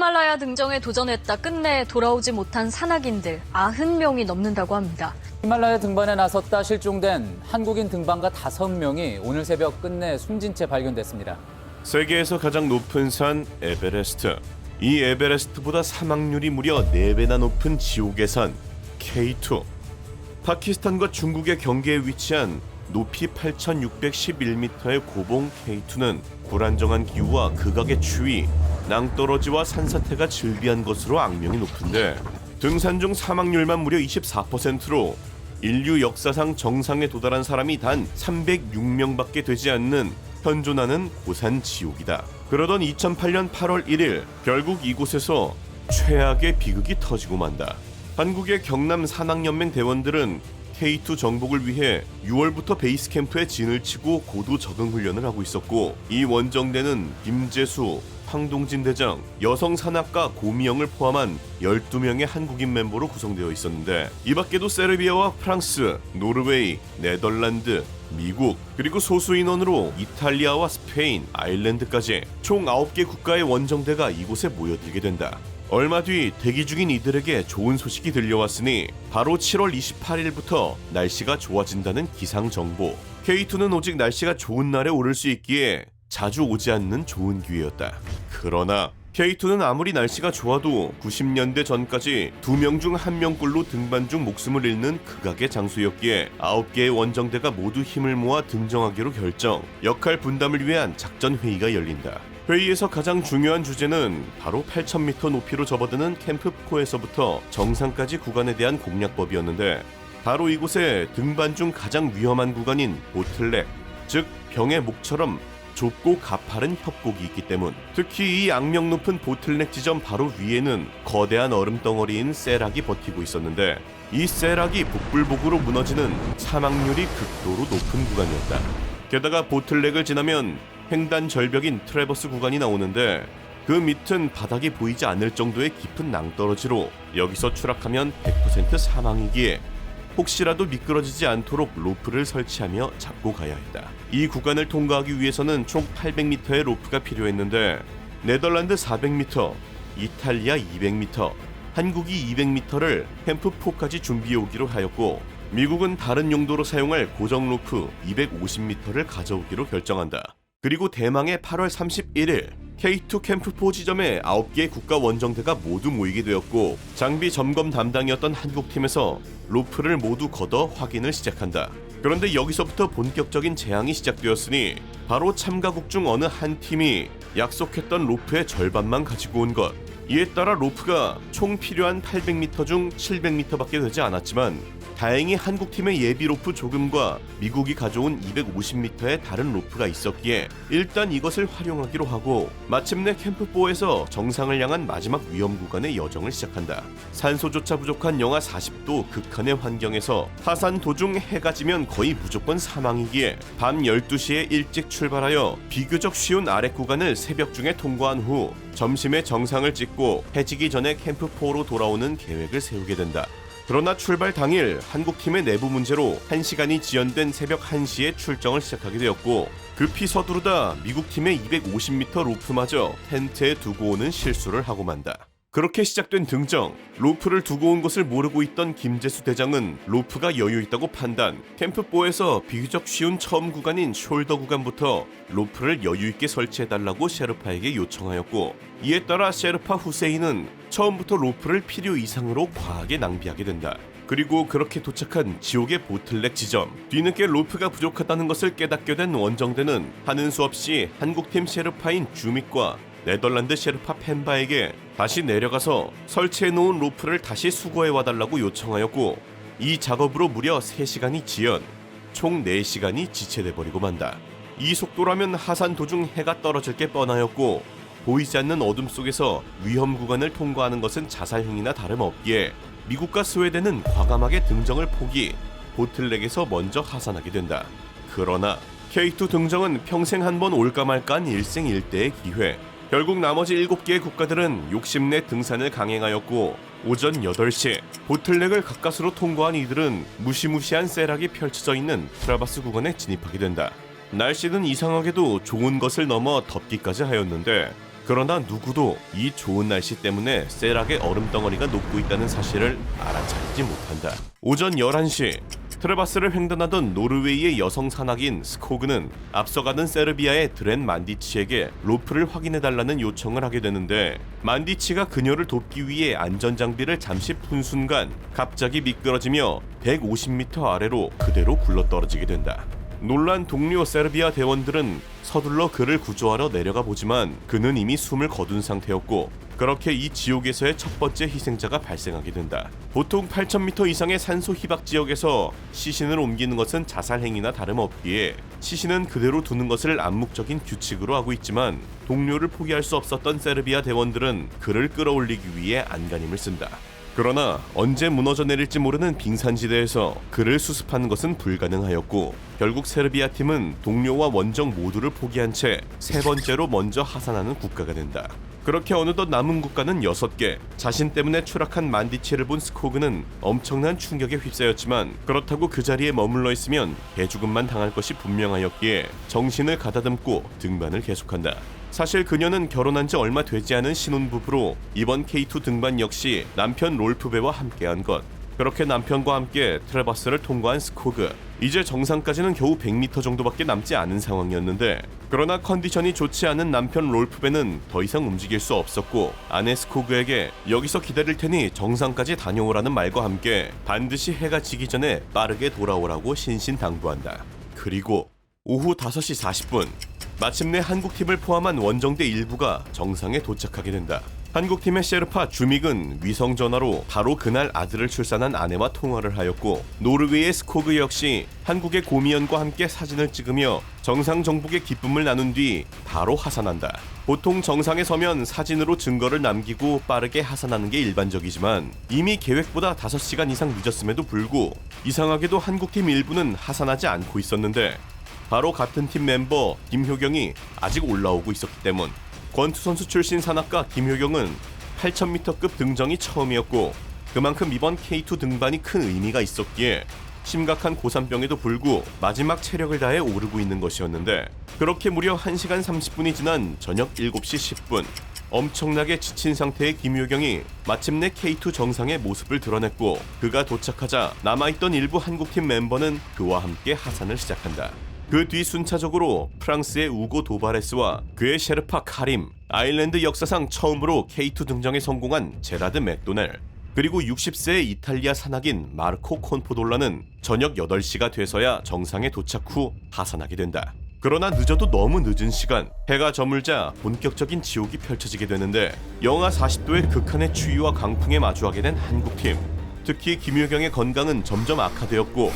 히말라야 등정에 도전했다 끝내 돌아오지 못한 산악인들 90명이 넘는다고 합니다. 히말라야 등반에 나섰다 실종된 한국인 등반가 5명이 오늘 새벽 끝내 숨진 채 발견됐습니다. 세계에서 가장 높은 산 에베레스트. 이 에베레스트보다 사망률이 무려 4배나 높은 지옥의 산 K2. 파키스탄과 중국의 경계에 위치한 높이 8,611m의 고봉 K2는 불안정한 기후와 극악의 추위, 낭떠러지와 산사태가 즐비한 것으로 악명이 높은데 등산 중 사망률만 무려 24%로 인류 역사상 정상에 도달한 사람이 단 306명밖에 되지 않는 현존하는 고산 지옥이다. 그러던 2008년 8월 1일 결국 이곳에서 최악의 비극이 터지고 만다. 한국의 경남 산악연맹 대원들은 K2 정복을 위해 6월부터 베이스 캠프에 진을 치고 고도 적응 훈련을 하고 있었고, 이 원정대는 김재수, 황동진 대장, 여성 산악가 고미영을 포함한 12명의 한국인 멤버로 구성되어 있었는데, 이 밖에도 세르비아와 프랑스, 노르웨이, 네덜란드, 미국, 그리고 소수 인원으로 이탈리아와 스페인, 아일랜드까지 총 9개 국가의 원정대가 이곳에 모여들게 된다. 얼마 뒤 대기 중인 이들에게 좋은 소식이 들려왔으니 바로 7월 28일부터 날씨가 좋아진다는 기상 정보. K2는 오직 날씨가 좋은 날에 오를 수 있기에 자주 오지 않는 좋은 기회였다. 그러나 K2는 아무리 날씨가 좋아도 90년대 전까지 2명 중 1명꼴로 등반 중 목숨을 잃는 극악의 장소였기에 9개의 원정대가 모두 힘을 모아 등정하기로 결정. 역할 분담을 위한 작전 회의가 열린다. 회의에서 가장 중요한 주제는 바로 8,000m 높이로 접어드는 캠프포에서부터 정상까지 구간에 대한 공략법이었는데, 바로 이곳에 등반 중 가장 위험한 구간인 보틀넥, 즉 병의 목처럼 좁고 가파른 협곡이 있기 때문. 특히 이 악명 높은 보틀넥 지점 바로 위에는 거대한 얼음 덩어리인 세락이 버티고 있었는데, 이 세락이 북불복으로 무너지는 사망률이 극도로 높은 구간이었다. 게다가 보틀넥을 지나면 횡단 절벽인 트래버스 구간이 나오는데, 그 밑은 바닥이 보이지 않을 정도의 깊은 낭떠러지로 여기서 추락하면 100% 사망이기에 혹시라도 미끄러지지 않도록 로프를 설치하며 잡고 가야 했다. 이 구간을 통과하기 위해서는 총 800m의 로프가 필요했는데, 네덜란드 400m, 이탈리아 200m, 한국이 200m를 캠프4까지 준비해 오기로 하였고, 미국은 다른 용도로 사용할 고정 로프 250m를 가져오기로 결정한다. 그리고 대망의 8월 31일 K2 캠프4 지점에 9개의 국가 원정대가 모두 모이게 되었고, 장비 점검 담당이었던 한국팀에서 로프를 모두 걷어 확인을 시작한다. 그런데 여기서부터 본격적인 재앙이 시작되었으니 바로 참가국 중 어느 한 팀이 약속했던 로프의 절반만 가지고 온 것. 이에 따라 로프가 총 필요한 800m 중 700m밖에 되지 않았지만, 다행히 한국팀의 예비 로프 조금과 미국이 가져온 250m의 다른 로프가 있었기에 일단 이것을 활용하기로 하고, 마침내 캠프4에서 정상을 향한 마지막 위험 구간의 여정을 시작한다. 산소조차 부족한 영하 40도 극한의 환경에서 하산 도중 해가 지면 거의 무조건 사망이기에 밤 12시에 일찍 출발하여 비교적 쉬운 아래 구간을 새벽 중에 통과한 후 점심에 정상을 찍고 해지기 전에 캠프4로 돌아오는 계획을 세우게 된다. 그러나 출발 당일 한국팀의 내부 문제로 1시간이 지연된 새벽 1시에 출정을 시작하게 되었고, 급히 서두르다 미국팀의 250m 로프마저 텐트에 두고 오는 실수를 하고 만다. 그렇게 시작된 등정. 로프를 두고 온 것을 모르고 있던 김재수 대장은 로프가 여유 있다고 판단, 캠프4에서 비교적 쉬운 처음 구간인 숄더 구간부터 로프를 여유 있게 설치해달라고 셰르파에게 요청하였고, 이에 따라 셰르파 후세인은 처음부터 로프를 필요 이상으로 과하게 낭비하게 된다. 그리고 그렇게 도착한 지옥의 보틀넥 지점. 뒤늦게 로프가 부족하다는 것을 깨닫게 된 원정대는 하는 수 없이 한국팀 셰르파인 주밋과 네덜란드 셰르파 펜바에게 다시 내려가서 설치해놓은 로프를 다시 수거해와달라고 요청하였고, 이 작업으로 무려 3시간이 지연, 총 4시간이 지체돼버리고 만다. 이 속도라면 하산 도중 해가 떨어질 게 뻔하였고, 보이지 않는 어둠 속에서 위험 구간을 통과하는 것은 자살행위나 다름없기에 미국과 스웨덴은 과감하게 등정을 포기, 보틀넥에서 먼저 하산하게 된다. 그러나 K2 등정은 평생 한 번 올까 말까한 일생일대의 기회. 결국 나머지 7개의 국가들은 욕심내 등산을 강행하였고, 오전 8시 보틀넥을 가까스로 통과한 이들은 무시무시한 세락이 펼쳐져 있는 트라바스 구간에 진입하게 된다. 날씨는 이상하게도 좋은 것을 넘어 덥기까지 하였는데, 그러나 누구도 이 좋은 날씨 때문에 세락의 얼음덩어리가 녹고 있다는 사실을 알아차리지 못한다. 오전 11시 트레바스를 횡단하던 노르웨이의 여성 산악인 스코그는 앞서가던 세르비아의 드렌 만디치에게 로프를 확인해달라는 요청을 하게 되는데, 만디치가 그녀를 돕기 위해 안전장비를 잠시 푼 순간 갑자기 미끄러지며 150m 아래로 그대로 굴러떨어지게 된다. 놀란 동료 세르비아 대원들은 서둘러 그를 구조하러 내려가 보지만 그는 이미 숨을 거둔 상태였고, 그렇게 이 지옥에서의 첫 번째 희생자가 발생하게 된다. 보통 8,000m 이상의 산소 희박 지역에서 시신을 옮기는 것은 자살 행위나 다름없기에 시신은 그대로 두는 것을 암묵적인 규칙으로 하고 있지만, 동료를 포기할 수 없었던 세르비아 대원들은 그를 끌어올리기 위해 안간힘을 쓴다. 그러나 언제 무너져 내릴지 모르는 빙산지대에서 그를 수습하는 것은 불가능하였고, 결국 세르비아 팀은 동료와 원정 모두를 포기한 채 세 번째로 먼저 하산하는 국가가 된다. 그렇게 어느덧 남은 국가는 6개. 자신 때문에 추락한 만디치를 본 스코그는 엄청난 충격에 휩싸였지만, 그렇다고 그 자리에 머물러 있으면 개죽음만 당할 것이 분명하였기에 정신을 가다듬고 등반을 계속한다. 사실 그녀는 결혼한 지 얼마 되지 않은 신혼부부로 이번 K2 등반 역시 남편 롤프베와 함께한 것. 그렇게 남편과 함께 트레바스를 통과한 스코그. 이제 정상까지는 겨우 100m 정도밖에 남지 않은 상황이었는데, 그러나 컨디션이 좋지 않은 남편 롤프베는 더 이상 움직일 수 없었고, 아내 스코그에게 여기서 기다릴 테니 정상까지 다녀오라는 말과 함께 반드시 해가 지기 전에 빠르게 돌아오라고 신신당부한다. 그리고 오후 5시 40분 마침내 한국팀을 포함한 원정대 일부가 정상에 도착하게 된다. 한국팀의 셰르파 주믹은 위성전화로 바로 그날 아들을 출산한 아내와 통화를 하였고, 노르웨이의 스코그 역시 한국의 고미연과 함께 사진을 찍으며 정상 정복의 기쁨을 나눈 뒤 바로 하산한다. 보통 정상에 서면 사진으로 증거를 남기고 빠르게 하산하는 게 일반적이지만, 이미 계획보다 5시간 이상 늦었음에도 불구 이상하게도 한국팀 일부는 하산하지 않고 있었는데, 바로 같은 팀 멤버 김효경이 아직 올라오고 있었기 때문. 권투 선수 출신 산악가 김효경은 8,000m급 등정이 처음이었고, 그만큼 이번 K2 등반이 큰 의미가 있었기에 심각한 고산병에도 불구 마지막 체력을 다해 오르고 있는 것이었는데, 그렇게 무려 1시간 30분이 지난 저녁 7시 10분 엄청나게 지친 상태의 김효경이 마침내 K2 정상의 모습을 드러냈고, 그가 도착하자 남아있던 일부 한국팀 멤버는 그와 함께 하산을 시작한다. 그 뒤 순차적으로 프랑스의 우고 도바레스와 그의 셰르파 카림, 아일랜드 역사상 처음으로 K2 등정에 성공한 제라드 맥도넬, 그리고 60세의 이탈리아 산악인 마르코 콘포돌라는 저녁 8시가 돼서야 정상에 도착 후 하산하게 된다. 그러나 늦어도 너무 늦은 시간, 해가 저물자 본격적인 지옥이 펼쳐지게 되는데, 영하 40도의 극한의 추위와 강풍에 마주하게 된 한국팀. 특히 김효경의 건강은 점점 악화되었고,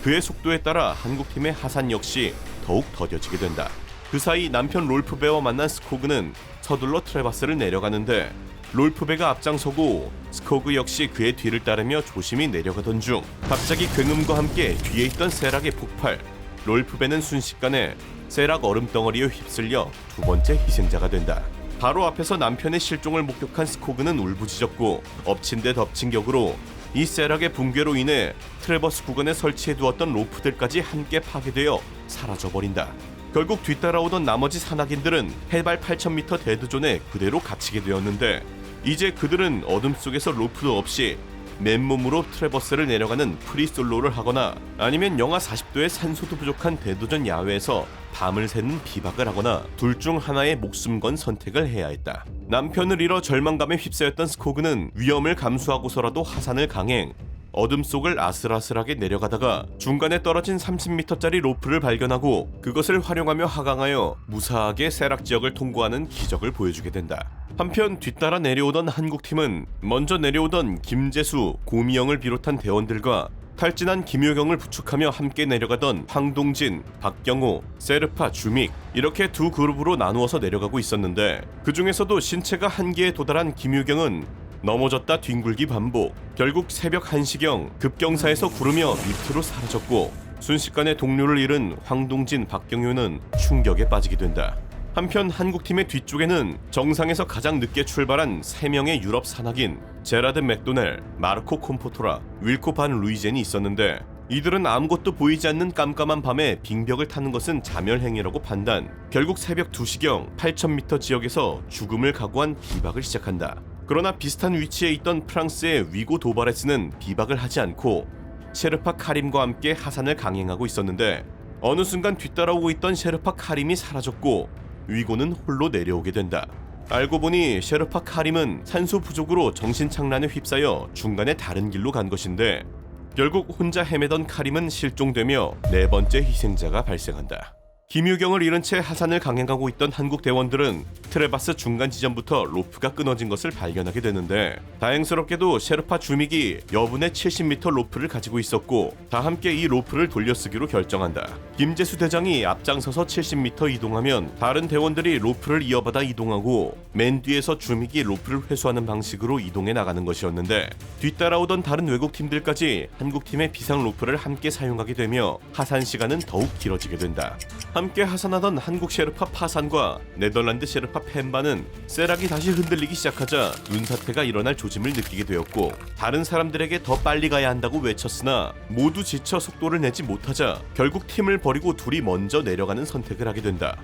그의 속도에 따라 한국팀의 하산 역시 더욱 더뎌지게 된다. 그 사이 남편 롤프베와 만난 스코그는 서둘러 트레바스를 내려가는데, 롤프베가 앞장서고 스코그 역시 그의 뒤를 따르며 조심히 내려가던 중 갑자기 굉음과 함께 뒤에 있던 세락의 폭발. 롤프베는 순식간에 세락 얼음덩어리에 휩쓸려 두 번째 희생자가 된다. 바로 앞에서 남편의 실종을 목격한 스코그는 울부짖었고, 엎친 데 덮친 격으로 이 세락의 붕괴로 인해 트레버스 구간에 설치해두었던 로프들까지 함께 파괴되어 사라져버린다. 결국 뒤따라오던 나머지 산악인들은 해발 8,000m 데드존에 그대로 갇히게 되었는데, 이제 그들은 어둠 속에서 로프도 없이 맨몸으로 트레버스를 내려가는 프리솔로를 하거나, 아니면 영하 40도의 산소도 부족한 데드존 야외에서 밤을 새는 비박을 하거나, 둘 중 하나의 목숨 건 선택을 해야 했다. 남편을 잃어 절망감에 휩싸였던 스코그는 위험을 감수하고서라도 하산을 강행, 어둠 속을 아슬아슬하게 내려가다가 중간에 떨어진 30m짜리 로프를 발견하고 그것을 활용하며 하강하여 무사하게 세락 지역을 통과하는 기적을 보여주게 된다. 한편 뒤따라 내려오던 한국팀은 먼저 내려오던 김재수, 고미영을 비롯한 대원들과 탈진한 김효경을 부축하며 함께 내려가던 황동진, 박경호, 세르파 주믹, 이렇게 두 그룹으로 나누어서 내려가고 있었는데, 그 중에서도 신체가 한계에 도달한 김효경은 넘어졌다 뒹굴기 반복. 결국 새벽 1시경 급경사에서 구르며 밑으로 사라졌고, 순식간에 동료를 잃은 황동진, 박경효는 충격에 빠지게 된다. 한편 한국팀의 뒤쪽에는 정상에서 가장 늦게 출발한 3명의 유럽 산악인 제라드 맥도넬, 마르코 콤포토라, 윌코 반 루이젠이 있었는데, 이들은 아무것도 보이지 않는 깜깜한 밤에 빙벽을 타는 것은 자멸행위라고 판단. 결국 새벽 2시경 8,000m 지역에서 죽음을 각오한 비박을 시작한다. 그러나 비슷한 위치에 있던 프랑스의 위고 도바레스는 비박을 하지 않고 셰르파 카림과 함께 하산을 강행하고 있었는데 어느 순간 뒤따라오고 있던 셰르파 카림이 사라졌고 위고는 홀로 내려오게 된다. 알고 보니 셰르파 카림은 산소 부족으로 정신착란에 휩싸여 중간에 다른 길로 간 것인데 결국 혼자 헤매던 카림은 실종되며 네 번째 희생자가 발생한다. 김유경을 잃은 채 하산을 강행하고 있던 한국 대원들은 트레바스 중간 지점부터 로프가 끊어진 것을 발견하게 되는데 다행스럽게도 셰르파 주믹이 여분의 70m 로프를 가지고 있었고 다 함께 이 로프를 돌려쓰기로 결정한다. 김재수 대장이 앞장서서 70m 이동하면 다른 대원들이 로프를 이어받아 이동하고 맨 뒤에서 주믹이 로프를 회수하는 방식으로 이동해 나가는 것이었는데 뒤따라오던 다른 외국 팀들까지 한국 팀의 비상 로프를 함께 사용하게 되며 하산 시간은 더욱 길어지게 된다. 함께 하산하던 한국 셰르파 파산과 네덜란드 셰르파 펜바는 세락이 다시 흔들리기 시작하자 눈사태가 일어날 조짐을 느끼게 되었고 다른 사람들에게 더 빨리 가야 한다고 외쳤으나 모두 지쳐 속도를 내지 못하자 결국 팀을 버리고 둘이 먼저 내려가는 선택을 하게 된다.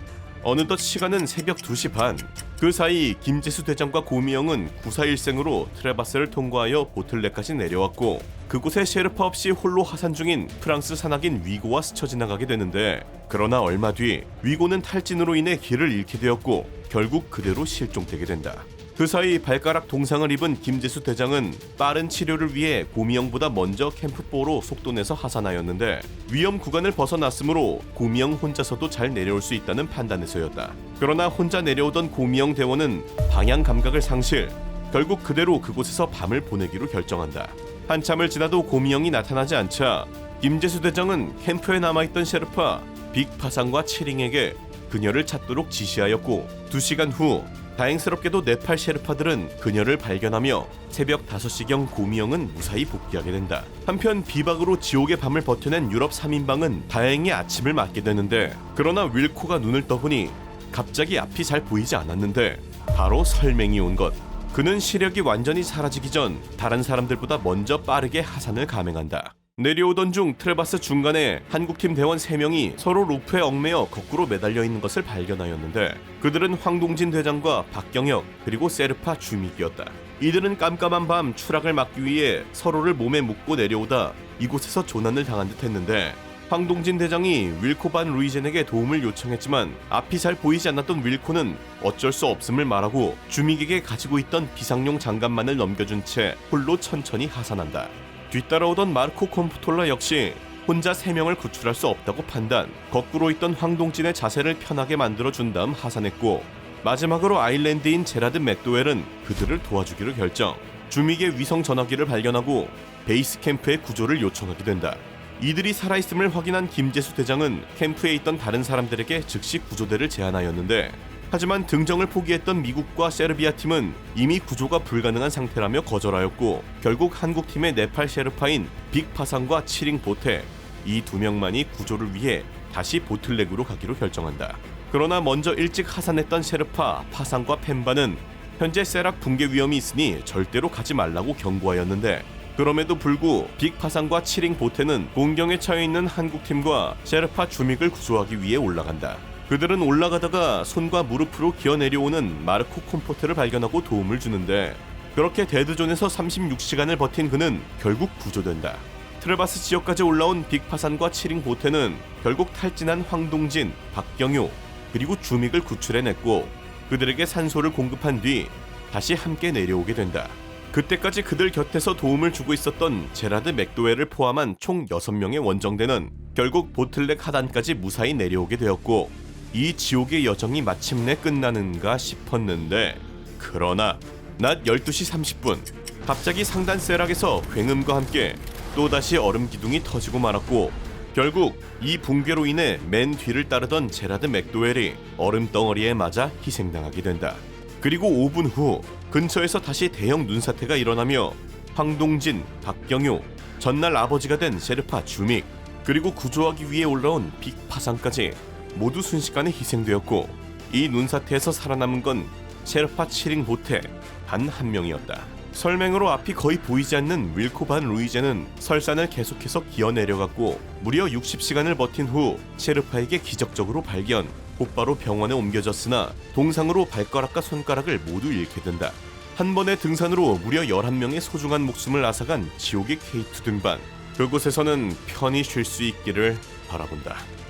어느덧 시간은 새벽 2시 반. 그 사이 김재수 대장과 고미영은 구사일생으로 트레바스를 통과하여 보틀레까지 내려왔고 그곳에 셰르파 없이 홀로 하산 중인 프랑스 산악인 위고와 스쳐 지나가게 되는데 그러나 얼마 뒤 위고는 탈진으로 인해 길을 잃게 되었고 결국 그대로 실종되게 된다. 그 사이 발가락 동상을 입은 김재수 대장은 빠른 치료를 위해 고미영보다 먼저 캠프포로 속도내서 하산하였는데 위험 구간을 벗어났으므로 고미영 혼자서도 잘 내려올 수 있다는 판단에서였다. 그러나 혼자 내려오던 고미영 대원은 방향 감각을 상실, 결국 그대로 그곳에서 밤을 보내기로 결정한다. 한참을 지나도 고미영이 나타나지 않자 김재수 대장은 캠프에 남아있던 셰르파 빅파상과 치링에게 그녀를 찾도록 지시하였고 2시간 후 다행스럽게도 네팔 셰르파들은 그녀를 발견하며 새벽 5시경 고미영은 무사히 복귀하게 된다. 한편 비박으로 지옥의 밤을 버텨낸 유럽 3인방은 다행히 아침을 맞게 되는데 그러나 윌코가 눈을 떠보니 갑자기 앞이 잘 보이지 않았는데 바로 설맹이 온 것. 그는 시력이 완전히 사라지기 전 다른 사람들보다 먼저 빠르게 하산을 감행한다. 내려오던 중 트레바스 중간에 한국팀 대원 3명이 서로 로프에 얽매여 거꾸로 매달려 있는 것을 발견하였는데 그들은 황동진 대장과 박경혁 그리고 세르파 주믹이었다. 이들은 깜깜한 밤 추락을 막기 위해 서로를 몸에 묶고 내려오다 이곳에서 조난을 당한 듯 했는데 황동진 대장이 윌코 반 루이젠에게 도움을 요청했지만 앞이 잘 보이지 않았던 윌코는 어쩔 수 없음을 말하고 주믹에게 가지고 있던 비상용 장갑만을 넘겨준 채 홀로 천천히 하산한다. 뒤따라오던 마르코 콤프톨라 역시 혼자 3명을 구출할 수 없다고 판단, 거꾸로 있던 황동진의 자세를 편하게 만들어준 다음 하산했고 마지막으로 아일랜드인 제라드 맥도웰은 그들을 도와주기로 결정. 주믹의 위성 전화기를 발견하고 베이스 캠프의 구조를 요청하게 된다. 이들이 살아있음을 확인한 김재수 대장은 캠프에 있던 다른 사람들에게 즉시 구조대를 제안하였는데 하지만 등정을 포기했던 미국과 세르비아 팀은 이미 구조가 불가능한 상태라며 거절하였고 결국 한국팀의 네팔 셰르파인 빅파상과 치링 보테 이 2명만이 구조를 위해 다시 보틀렉으로 가기로 결정한다. 그러나 먼저 일찍 하산했던 셰르파 파상과 펜바는 현재 세락 붕괴 위험이 있으니 절대로 가지 말라고 경고하였는데 그럼에도 불구 빅파상과 치링 보테는 공경에 처해 있는 한국팀과 셰르파 주믹을 구조하기 위해 올라간다. 그들은 올라가다가 손과 무릎으로 기어 내려오는 마르코 콤포테를 발견하고 도움을 주는데 그렇게 데드존에서 36시간을 버틴 그는 결국 구조된다. 트레바스 지역까지 올라온 빅파산과 치링 보테는 결국 탈진한 황동진, 박경효 그리고 주믹을 구출해냈고 그들에게 산소를 공급한 뒤 다시 함께 내려오게 된다. 그때까지 그들 곁에서 도움을 주고 있었던 제라드 맥도웰을 포함한 총 6명의 원정대는 결국 보틀렉 하단까지 무사히 내려오게 되었고 이 지옥의 여정이 마침내 끝나는가 싶었는데 그러나 낮 12시 30분 갑자기 상단 세락에서 굉음과 함께 또다시 얼음 기둥이 터지고 말았고 결국 이 붕괴로 인해 맨 뒤를 따르던 제라드 맥도웰이 얼음 덩어리에 맞아 희생당하게 된다. 그리고 5분 후 근처에서 다시 대형 눈사태가 일어나며 황동진, 박경효, 전날 아버지가 된 셰르파 주믹 그리고 구조하기 위해 올라온 빅파상까지 모두 순식간에 희생되었고 이 눈사태에서 살아남은 건 셰르파 치링 보테 단 한 명이었다. 설맹으로 앞이 거의 보이지 않는 윌코 반 루이제는 설산을 계속해서 기어 내려갔고 무려 60시간을 버틴 후 셰르파에게 기적적으로 발견, 곧바로 병원에 옮겨졌으나 동상으로 발가락과 손가락을 모두 잃게 된다. 한 번의 등산으로 무려 11명의 소중한 목숨을 앗아간 지옥의 K2 등반. 그곳에서는 편히 쉴 수 있기를 바라본다.